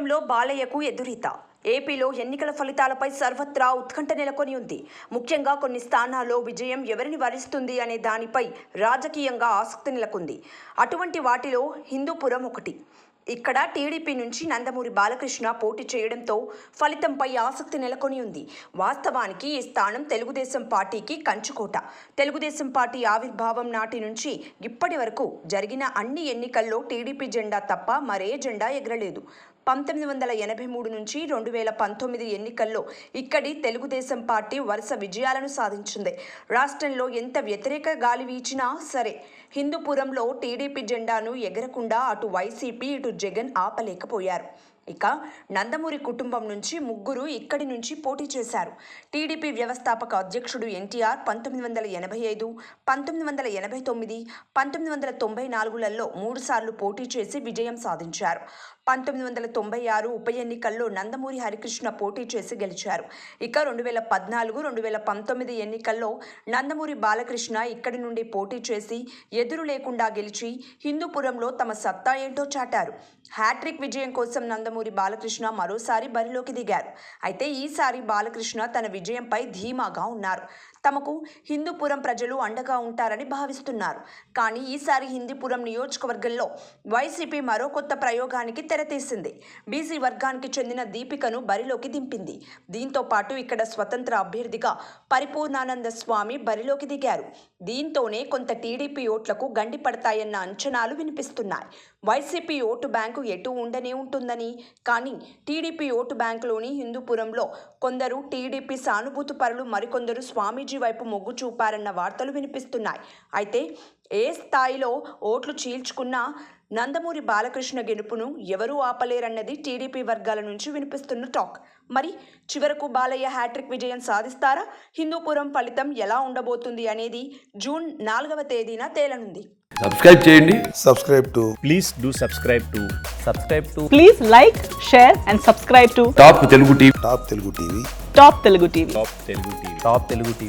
హిందూపురంలో బాలయ్యకు ఎదురీత. ఏపీలో ఎన్నికల ఫలితాలపై సర్వత్రా ఉత్కంఠ నెలకొని ఉంది. ముఖ్యంగా కొన్ని స్థానాల్లో విజయం ఎవరిని వరిస్తుంది అనే దానిపై రాజకీయంగా ఆసక్తి నెలకొంది. అటువంటి వాటిలో హిందూపురం ఒకటి. ఇక్కడ టీడీపీ నుంచి నందమూరి బాలకృష్ణ పోటీ చేయడంతో ఫలితంపై ఆసక్తి నెలకొని ఉంది. వాస్తవానికి ఈ స్థానం తెలుగుదేశం పార్టీకి కంచుకోట. తెలుగుదేశం పార్టీ ఆవిర్భావం నాటి నుంచి ఇప్పటి వరకు జరిగిన అన్ని ఎన్నికల్లో టీడీపీ జెండా తప్ప మరే జెండా ఎగరలేదు. 1983 నుంచి 2019 ఎన్నికల్లో ఇక్కడి తెలుగుదేశం పార్టీ వరుస విజయాలను సాధించింది. రాష్ట్రంలో ఎంత వ్యతిరేక గాలి వీచినా సరే హిందూపురంలో టీడీపీ జెండాను ఎగరకుండా అటు వైసీపీ ఇటు జగన్ ఆపలేకపోయారు. ఇక నందమూరి కుటుంబం నుంచి ముగ్గురు ఇక్కడి నుంచి పోటీ చేశారు. టీడీపీ వ్యవస్థాపక అధ్యక్షుడు ఎన్టీఆర్ 1985, 1989, 1994లలో 3 సార్లు పోటీ చేసి విజయం సాధించారు. 1996 ఉప ఎన్నికల్లో నందమూరి హరికృష్ణ పోటీ చేసి గెలిచారు. ఇక 2014, 2019 ఎన్నికల్లో నందమూరి బాలకృష్ణ ఇక్కడి నుండి పోటీ చేసి ఎదురు లేకుండా గెలిచి హిందూపురంలో తమ సత్తా ఏంటో చాటారు. హ్యాట్రిక్ విజయం కోసం నందమూరి బాలకృష్ణ మరోసారి బరిలోకి దిగారు. అయితే ఈసారి బాలకృష్ణ తన విజయంపై ధీమాగా ఉన్నారు. తమకు హిందూపురం ప్రజలు అండగా ఉంటారని భావిస్తున్నారు. కానీ ఈసారి హిందూపురం నియోజకవర్గంలో వైసీపీ మరో కొత్త ప్రయోగానికి తెరతీసింది. బీసీ వర్గానికి చెందిన దీపికను బరిలోకి దింపింది. దీంతో పాటు ఇక్కడ స్వతంత్ర అభ్యర్థిగా పరిపూర్ణానంద స్వామి బరిలోకి దిగారు. దీంతోనే కొంత టీడీపీ ఓట్లకు గండి పడతాయన్న అంచనాలు వినిపిస్తున్నాయి. వైసీపీ ఓటు బ్యాంకు ఎటు ఉండనే ఉంటుందని, కానీ టీడీపీ ఓటు బ్యాంకులోని హిందూపురంలో కొందరు టీడీపీ సానుభూతి పరులు మరికొందరు స్వామీజీ వైపు మొగ్గు చూపారన్న వార్తలు వినిపిస్తున్నాయి. అయితే ఏ స్థాయిలో ఓట్లు చీల్చుకున్నా నందమూరి బాలకృష్ణ గెలుపును ఎవరూ ఆపలేరన్నది టీడీపీ వర్గాల నుంచి వినిపిస్తున్న టాక్. మరి చివరకు బాలయ్య హ్యాట్రిక్ విజయం సాధిస్తారా? హిందూపురం ఫలితం ఎలా ఉండబోతుంది అనేది జూన్ 4వ తేదీన తేలనుంది. సబ్స్క్రైబ్ చేయండి. Please do subscribe to. Please like, share and subscribe to top Telugu TV. Top Telugu TV. Top Telugu TV.